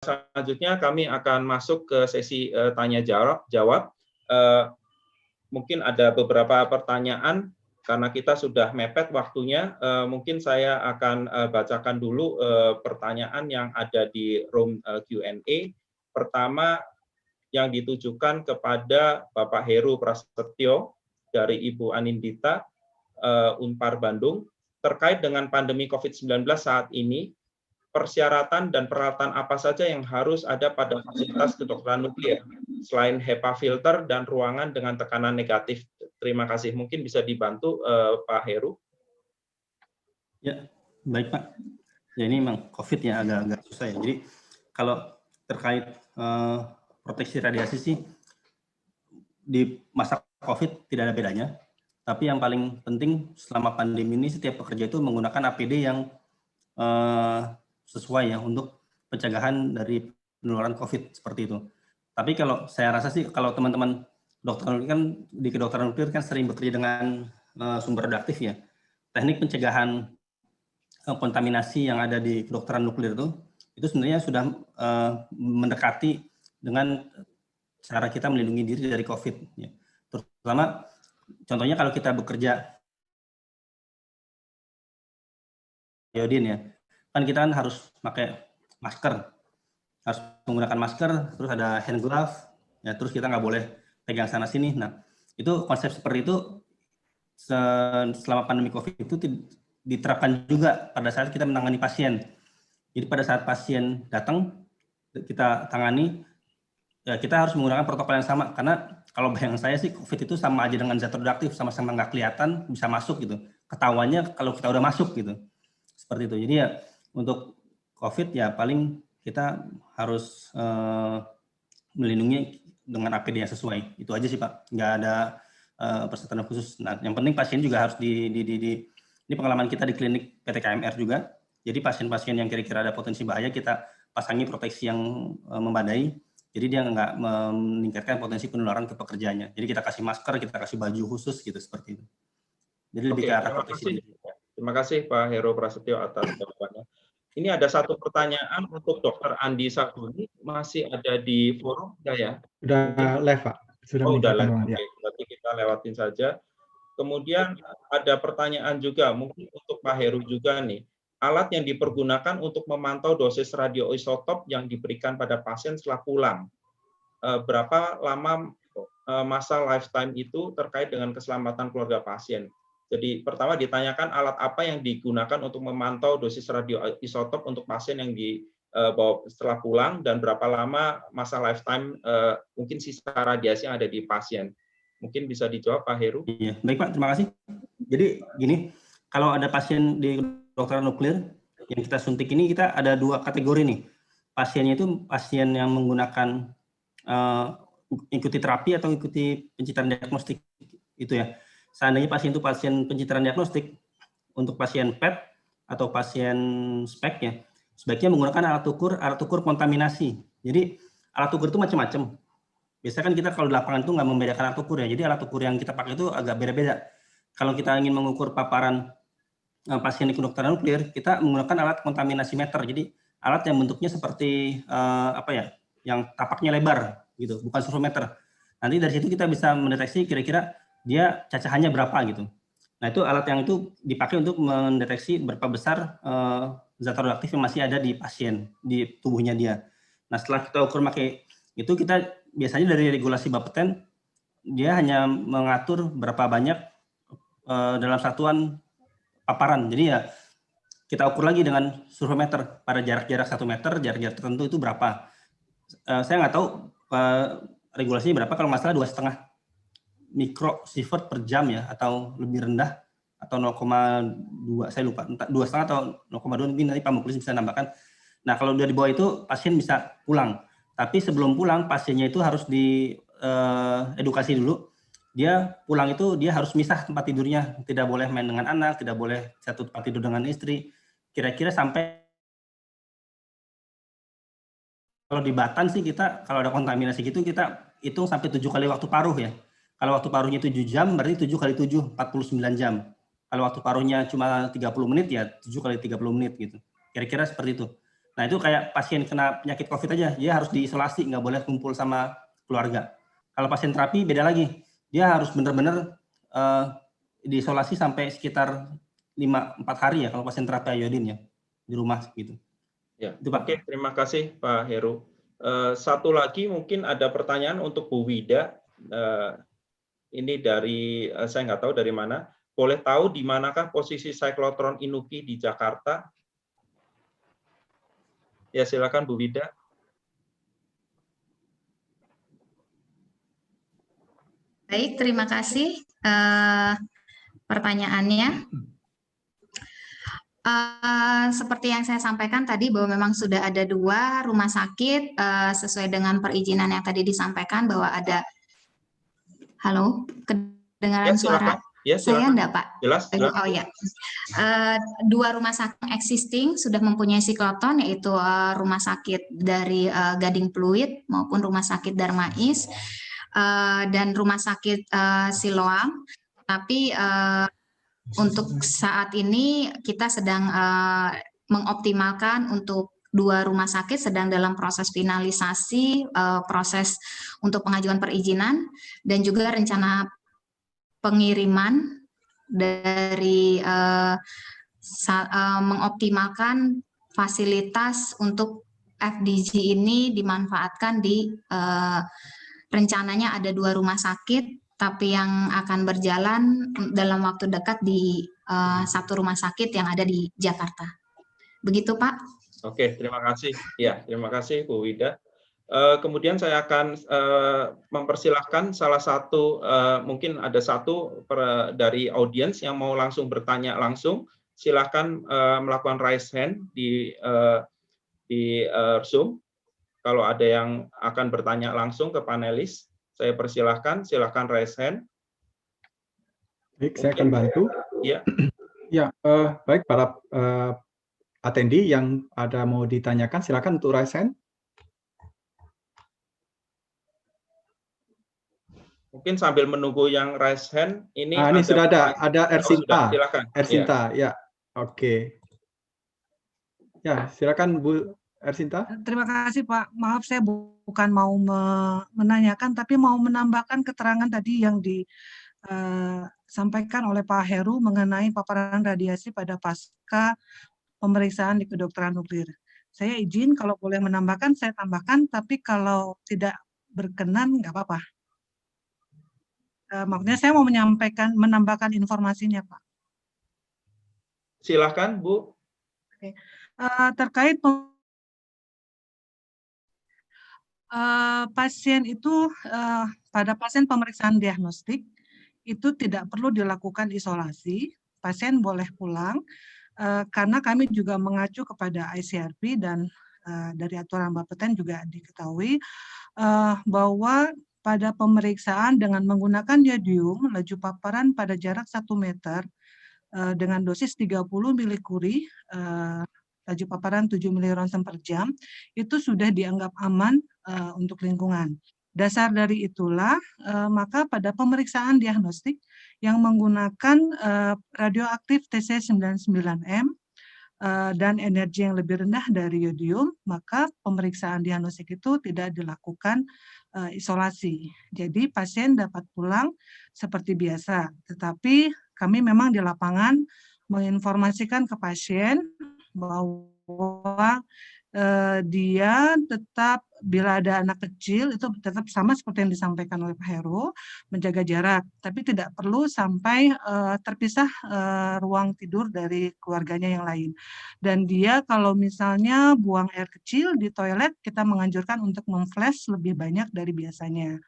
selanjutnya kami akan masuk ke sesi tanya jawab. Mungkin ada beberapa pertanyaan karena kita sudah mepet waktunya. Mungkin saya akan bacakan dulu pertanyaan yang ada di room Q&A. Pertama yang ditujukan kepada Bapak Heru Prasetyo dari Ibu Anindita, Unpar Bandung, terkait dengan pandemi COVID-19 saat ini, persyaratan dan peralatan apa saja yang harus ada pada fasilitas kedokteran nuklir selain HEPA filter dan ruangan dengan tekanan negatif. Terima kasih. Mungkin bisa dibantu Pak Heru. Ya, baik Pak. Ya ini memang COVID ya agak susah ya. Jadi kalau terkait proteksi radiasi sih di masa COVID tidak ada bedanya. Tapi yang paling penting selama pandemi ini setiap pekerja itu menggunakan APD yang sesuai ya untuk pencegahan dari penularan COVID seperti itu. Tapi kalau saya rasa sih kalau teman-teman dokter nuklir kan di kedokteran nuklir kan sering bekerja dengan sumber radioaktif ya. Teknik pencegahan kontaminasi yang ada di kedokteran nuklir itu sebenarnya sudah mendekati dengan cara kita melindungi diri dari COVID. Ya. Terutama contohnya kalau kita bekerja iodin ya, kan kita kan harus pakai masker, harus menggunakan masker, terus ada hand glove, ya terus kita nggak boleh pegang sana sini. Nah itu konsep seperti itu selama pandemi COVID itu diterapkan juga pada saat kita menangani pasien. Jadi pada saat pasien datang kita tangani, ya kita harus menggunakan protokol yang sama karena kalau bayangan saya sih COVID itu sama aja dengan zat radioaktif, sama-sama nggak kelihatan bisa masuk gitu. Ketahuannya kalau kita udah masuk gitu. Seperti itu. Jadi ya untuk COVID ya paling kita harus melindungi dengan APD yang sesuai. Itu aja sih Pak. Nggak ada persyaratan khusus. Nah, yang penting pasien juga harus ini pengalaman kita di klinik PT KMR juga. Jadi pasien-pasien yang kira-kira ada potensi bahaya kita pasangi proteksi yang memadai. Jadi dia nggak meningkatkan potensi penularan ke pekerjaannya. Jadi kita kasih masker, kita kasih baju khusus gitu seperti itu. Jadi lebih ke arah proteksi. Terima kasih Pak Heru Prasetyo atas jawabannya. Ini ada satu pertanyaan untuk Dr. Andi Saguni, masih ada di forum ya? Sudah live Pak. Sudah live. Oke, berarti kita lewatin saja. Kemudian ada pertanyaan juga, mungkin untuk Pak Heru juga nih. Alat yang dipergunakan untuk memantau dosis radioisotop yang diberikan pada pasien setelah pulang. Berapa lama masa lifetime itu terkait dengan keselamatan keluarga pasien? Jadi pertama ditanyakan alat apa yang digunakan untuk memantau dosis radioisotop untuk pasien yang dibawa setelah pulang dan berapa lama masa lifetime mungkin sisa radiasi yang ada di pasien. Mungkin bisa dijawab Pak Heru. Iya, baik Pak, terima kasih. Jadi gini, kalau ada pasien di kedokteran nuklir yang kita suntik ini kita ada dua kategori nih. Pasiennya itu pasien yang menggunakan ikuti terapi atau ikuti pencitraan diagnostik itu ya. Seandainya pasien itu pasien pencitraan diagnostik, untuk pasien PET atau pasien SPEC ya, sebaiknya menggunakan alat ukur kontaminasi. Jadi alat ukur itu macam-macam. Biasanya kan kita kalau di lapangan itu nggak membedakan alat ukur ya, jadi alat ukur yang kita pakai itu agak beda-beda. Kalau kita ingin mengukur paparan pasien di kedokteran nuklir, kita menggunakan alat kontaminasi meter. Jadi alat yang bentuknya seperti yang tapaknya lebar gitu, bukan surfometer. Nanti dari situ kita bisa mendeteksi kira-kira dia cacahannya berapa gitu. Nah itu alat yang itu dipakai untuk mendeteksi berapa besar zat radioaktif yang masih ada di pasien, di tubuhnya dia. Nah setelah kita ukur pakai itu, kita biasanya dari regulasi Bapeten, dia hanya mengatur berapa banyak dalam satuan paparan. Jadi ya kita ukur lagi dengan surfometer pada jarak-jarak 1 meter, jarak-jarak tertentu itu berapa. Saya nggak tahu regulasinya berapa, kalau nggak salah 2,5 mikrosievert per jam ya, atau lebih rendah, atau 0,2, saya lupa, 2,5 atau 0,2, mungkin nanti Pak Muklis bisa nambahkan. Nah kalau udah di bawah itu pasien bisa pulang, tapi sebelum pulang pasiennya itu harus diedukasi dulu. Dia pulang itu dia harus misah tempat tidurnya, tidak boleh main dengan anak, tidak boleh satu tempat tidur dengan istri. Kira-kira sampai, kalau di Batan sih kita kalau ada kontaminasi gitu kita hitung sampai 7 kali waktu paruh ya. Kalau waktu paruhnya 7 jam, berarti 7 kali 7, 49 jam. Kalau waktu paruhnya cuma 30 menit, ya 7 kali 30 menit gitu. Kira-kira seperti itu. Nah, itu kayak pasien kena penyakit COVID aja, dia harus diisolasi, nggak boleh kumpul sama keluarga. Kalau pasien terapi beda lagi, dia harus benar-benar diisolasi sampai sekitar 4 hari ya kalau pasien terapi iodin ya, di rumah gitu. Ya, Itu, Pak. oke, terima kasih Pak Heru. Satu lagi mungkin ada pertanyaan untuk Bu Wida. Ini dari saya nggak tahu dari mana. Boleh tahu di manakah posisi siklotron Inuki di Jakarta? Ya, silakan Bu Wida. Baik, terima kasih pertanyaannya. Seperti yang saya sampaikan tadi bahwa memang sudah ada 2 rumah sakit sesuai dengan perizinan yang tadi disampaikan bahwa ada. Halo, kedengaran Ya, suara ya, saya silakan. enggak, Pak? Jelas. Oh ya, 2 rumah sakit existing sudah mempunyai sikloton, yaitu rumah sakit dari Gading Pluit maupun rumah sakit Darmais dan rumah sakit Siloam. Tapi untuk saat ini kita sedang mengoptimalkan untuk 2 rumah sakit sedang dalam proses finalisasi proses untuk pengajuan perizinan dan juga rencana pengiriman dari mengoptimalkan fasilitas untuk FDG ini dimanfaatkan di rencananya ada 2 rumah sakit, tapi yang akan berjalan dalam waktu dekat di 1 rumah sakit yang ada di Jakarta. Begitu, Pak. Oke, terima kasih. Ya, terima kasih Bu Wida. Kemudian saya akan mempersilahkan salah satu, mungkin ada satu dari audiens yang mau langsung bertanya langsung. Silakan melakukan raise hand di Zoom. Kalau ada yang akan bertanya langsung ke panelis, saya persilahkan. Silakan raise hand. Baik, saya akan bantu. Ya. Ya, baik para attendee yang ada mau ditanyakan, silakan untuk raise hand. Mungkin sambil menunggu yang raise hand, ini sudah ada Ersinta. Silakan. Ersinta, ya. Oke. Ya, silakan Bu Ersinta. Terima kasih Pak. Maaf saya bukan mau menanyakan, tapi mau menambahkan keterangan tadi yang disampaikan oleh Pak Heru mengenai paparan radiasi pada pasca pemeriksaan di kedokteran nuklir. Saya izin kalau boleh menambahkan, saya tambahkan, tapi kalau tidak berkenan nggak apa-apa. Maksudnya saya mau menambahkan informasinya, Pak. Silakan, Bu. Oke. Terkait pasien itu, pada pasien pemeriksaan diagnostik, itu tidak perlu dilakukan isolasi, pasien boleh pulang, karena kami juga mengacu kepada ICRP dan dari aturan Bapeten juga diketahui bahwa pada pemeriksaan dengan menggunakan yodium, laju paparan pada jarak 1 meter dengan dosis 30 milikuri, laju paparan 7 milironsen per jam, itu sudah dianggap aman untuk lingkungan. Dasar dari itulah, maka pada pemeriksaan diagnostik yang menggunakan radioaktif TC99M dan energi yang lebih rendah dari yodium, maka pemeriksaan diagnostik itu tidak dilakukan isolasi. Jadi pasien dapat pulang seperti biasa, tetapi kami memang di lapangan menginformasikan ke pasien bahwa dia tetap bila ada anak kecil itu tetap sama seperti yang disampaikan oleh Pak Heru, menjaga jarak, tapi tidak perlu sampai terpisah ruang tidur dari keluarganya yang lain. Dan dia kalau misalnya buang air kecil di toilet, kita menganjurkan untuk memflash lebih banyak dari biasanya.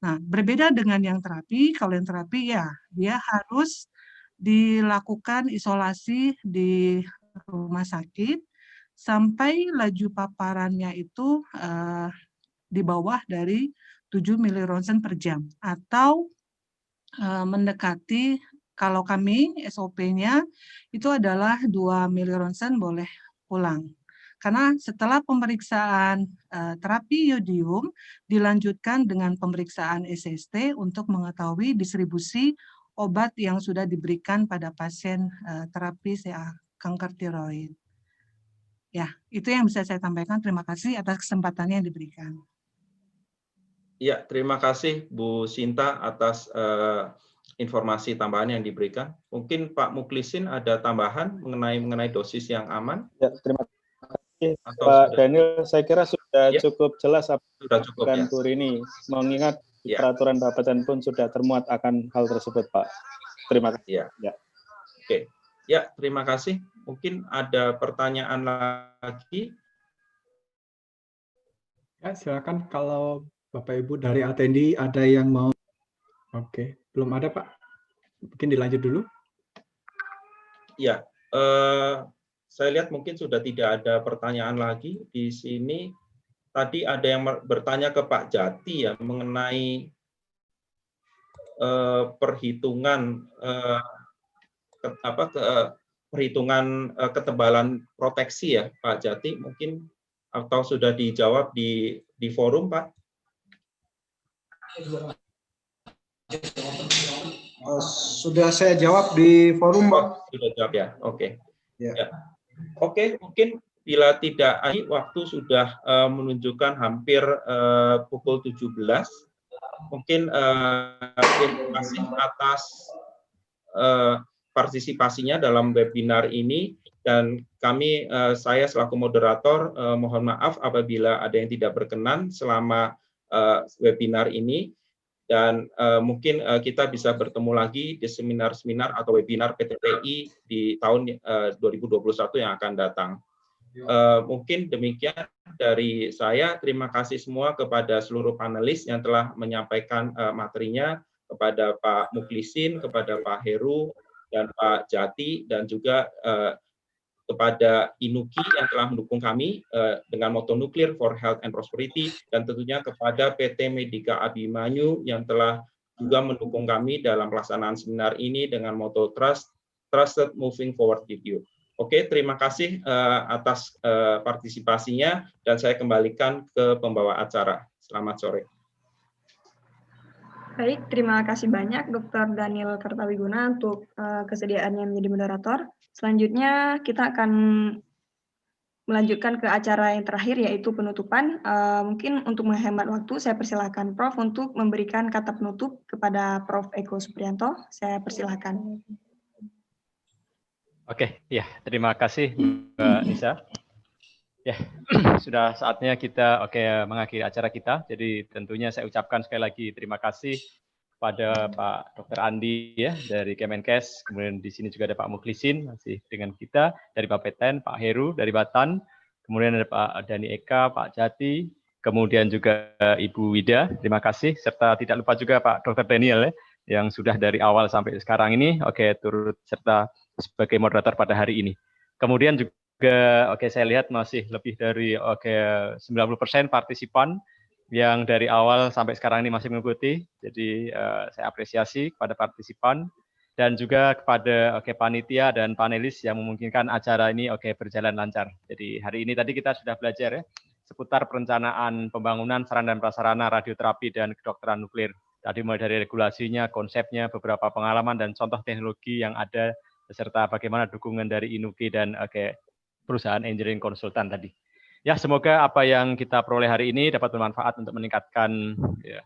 Nah, berbeda dengan yang terapi, kalau yang terapi ya dia harus dilakukan isolasi di rumah sakit sampai laju paparannya itu di bawah dari 7 milironsen per jam atau mendekati, kalau kami SOP-nya itu adalah 2 milironsen boleh pulang. Karena setelah pemeriksaan terapi yodium dilanjutkan dengan pemeriksaan SST untuk mengetahui distribusi obat yang sudah diberikan pada pasien terapi kanker tiroid. Ya, itu yang bisa saya sampaikan. Terima kasih atas kesempatannya yang diberikan. Ya, terima kasih Bu Sinta atas informasi tambahan yang diberikan. Mungkin Pak Muklisin ada tambahan mengenai dosis yang aman? Ya, terima kasih Atau Pak sudah Daniel. Saya kira sudah Ya. cukup jelas apa Sudah cukup ya. Bu Rini, mengingat di Ya. peraturan Bapeten pun sudah termuat akan hal tersebut, Pak. Terima kasih. Ya. Ya. Oke. Ya, terima kasih. Mungkin ada pertanyaan lagi. Ya, silakan kalau Bapak Ibu dari atendi ada yang mau. Oke, belum ada Pak. Mungkin dilanjut dulu. Ya, saya lihat mungkin sudah tidak ada pertanyaan lagi di sini. Tadi ada yang bertanya ke Pak Jati ya mengenai perhitungan perhitungan ketebalan proteksi ya Pak Jati, mungkin atau sudah dijawab di forum Pak? Sudah saya jawab di forum, Pak. Sudah jawab ya, oke. Ya. Ya. Oke, mungkin bila tidak ada waktu sudah menunjukkan hampir pukul 17. Mungkin terima kasih atas partisipasinya dalam webinar ini, dan kami, saya selaku moderator, mohon maaf apabila ada yang tidak berkenan selama webinar ini, dan mungkin kita bisa bertemu lagi di seminar-seminar atau webinar PTPI di tahun 2021 yang akan datang. Mungkin demikian dari saya. Terima kasih semua kepada seluruh panelis yang telah menyampaikan materinya, kepada Pak Muklisin, kepada Pak Heru, dan Pak Jati, dan juga kepada Inuki yang telah mendukung kami dengan moto Nuclear for Health and Prosperity, dan tentunya kepada PT Medika Abimanyu yang telah juga mendukung kami dalam pelaksanaan seminar ini dengan moto Trusted Moving Forward with You. Oke, terima kasih atas partisipasinya, dan saya kembalikan ke pembawa acara. Selamat sore. Baik, terima kasih banyak Dr. Daniel Kartawiguna untuk kesediaannya menjadi moderator. Selanjutnya kita akan melanjutkan ke acara yang terakhir, yaitu penutupan. Mungkin untuk menghemat waktu, saya persilakan Prof untuk memberikan kata penutup kepada Prof. Eko Supriyanto. Saya persilakan. Oke, ya, terima kasih Mbak Nisa. Ya, sudah saatnya kita mengakhiri acara kita. Jadi tentunya saya ucapkan sekali lagi terima kasih pada Pak Dr. Andi ya dari Kemenkes, kemudian di sini juga ada Pak Muklisin masih dengan kita dari Bapeten, Pak Heru dari Batan, kemudian ada Pak Dani Eka, Pak Jati, kemudian juga Ibu Wida, terima kasih, serta tidak lupa juga Pak Dr. Daniel ya, yang sudah dari awal sampai sekarang ini turut serta sebagai moderator pada hari ini. Kemudian juga saya lihat masih lebih dari 90% partisipan yang dari awal sampai sekarang ini masih mengikuti. Jadi saya apresiasi kepada partisipan dan juga kepada panitia dan panelis yang memungkinkan acara ini berjalan lancar. Jadi hari ini tadi kita sudah belajar ya seputar perencanaan pembangunan sarana dan prasarana radioterapi dan kedokteran nuklir. Tadi mulai dari regulasinya, konsepnya, beberapa pengalaman dan contoh teknologi yang ada, beserta bagaimana dukungan dari Inuki dan perusahaan engineering konsultan tadi. Ya, semoga apa yang kita peroleh hari ini dapat bermanfaat untuk meningkatkan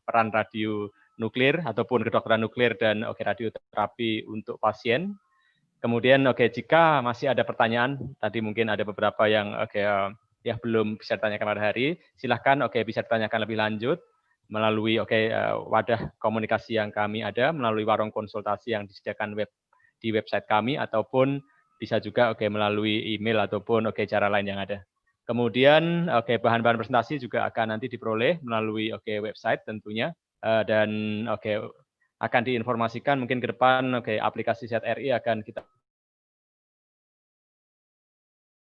peran radio nuklir ataupun kedokteran nuklir dan radioterapi untuk pasien. Kemudian jika masih ada pertanyaan, tadi mungkin ada beberapa yang belum bisa ditanyakan pada hari, silahkan bisa ditanyakan lebih lanjut melalui wadah komunikasi yang kami ada, melalui warung konsultasi yang disediakan di website kami, ataupun bisa juga melalui email ataupun cara lain yang ada. Kemudian bahan-bahan presentasi juga akan nanti diperoleh melalui website tentunya, dan akan diinformasikan mungkin ke depan aplikasi ZRI akan kita.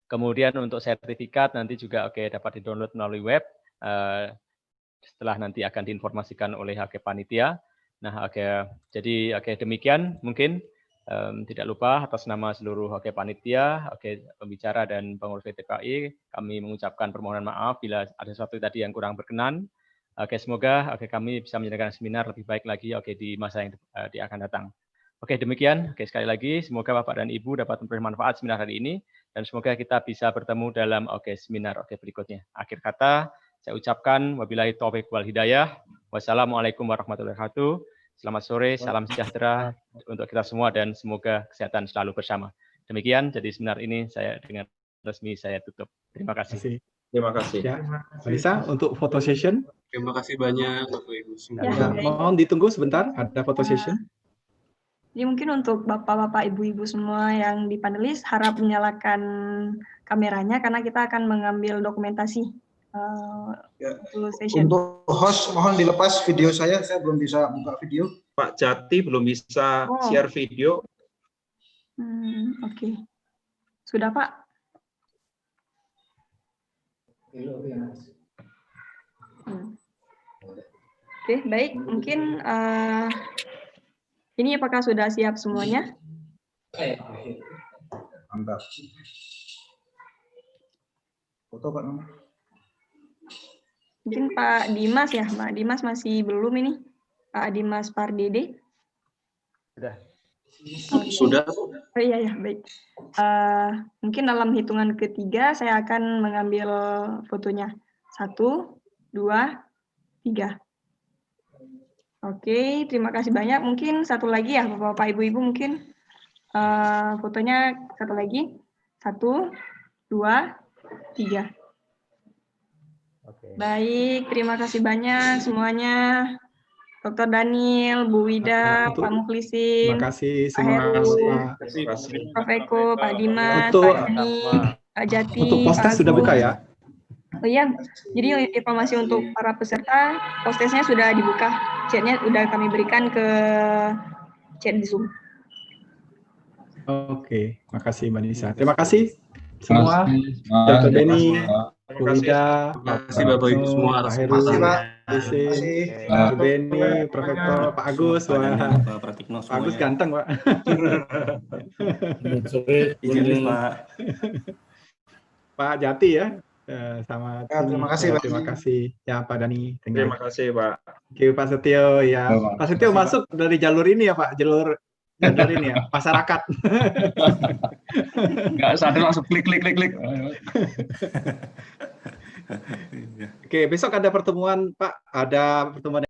Kemudian untuk sertifikat nanti juga dapat di-download melalui web. Setelah nanti akan diinformasikan oleh panitia. Nah, jadi demikian mungkin tidak lupa atas nama seluruh panitia, pembicara dan pengurus PTPI, kami mengucapkan permohonan maaf bila ada sesuatu tadi yang kurang berkenan. Semoga kami bisa menjadikan seminar lebih baik lagi di masa yang akan datang. Demikian. Sekali lagi semoga Bapak dan Ibu dapat memperoleh manfaat seminar hari ini. dan semoga kita bisa bertemu dalam seminar berikutnya. Akhir kata, saya ucapkan wabillahi taufiq wal hidayah. Wassalamualaikum warahmatullahi wabarakatuh. Selamat sore, salam sejahtera untuk kita semua dan semoga kesehatan selalu bersama. Demikian, jadi seminar ini saya dengan resmi saya tutup. Terima kasih. Terima kasih. Ya, Lisa untuk foto session. Terima kasih banyak Bapak Ibu semua. Ya, Mohon ditunggu sebentar, ada foto session. Jadi mungkin untuk bapak-bapak, ibu-ibu semua yang di panelis harap menyalakan kameranya karena kita akan mengambil dokumentasi session. Untuk host mohon dilepas video saya belum bisa buka video. Pak Jati belum bisa share video. Oke. Sudah Pak? Oke, baik. Mungkin ini apakah sudah siap semuanya? Mantap. Foto Pak. Mungkin Pak Dimas ya, Pak Dimas masih belum ini. Pak Dimas Pardede. Sudah. Sudah. Oh iya ya, baik. Mungkin dalam hitungan ketiga saya akan mengambil fotonya. 1, 2, 3. Oke, terima kasih banyak. Mungkin satu lagi ya, Bapak-bapak, Ibu-ibu mungkin fotonya satu lagi. 1, 2, 3. Baik, terima kasih banyak semuanya. Dr. Daniel, Bu Wida, Pak Mukhlisin, Terima kasih Pak semua. Heru, Terima kasih. Prof. Eko, Pak Dimas, Untuk- Pak Dani, Pak Jati. Untuk Pak post-test sudah Agung. buka ya? Oh iya, jadi informasi untuk para peserta, post-testnya sudah dibuka. Chatnya sudah kami berikan ke chat di Zoom. Oke, makasih Mbak Nisa. Terima kasih semua. Dr. Benny, Bu Wida, Terima kasih Bapak Ibu semua Pak atas Heru, Terima perhatiannya. kasih, Pak. Dr. Benny, Profesor Pak Agus, wah, Pak Pratikno Pak Agus semuanya. ganteng Pak. Izin Pak. Pak Jati ya, sama Ya, terima kasih, Pak. Terima kasih ya Pak Dani. Terima kasih, Pak. Oke, Pak Setio ya. Pak Setio masuk dari jalur ini ya Pak, jalur ini ya, masyarakat. Nggak sadar langsung klik. Oke, besok ada pertemuan Pak, ada pertemuan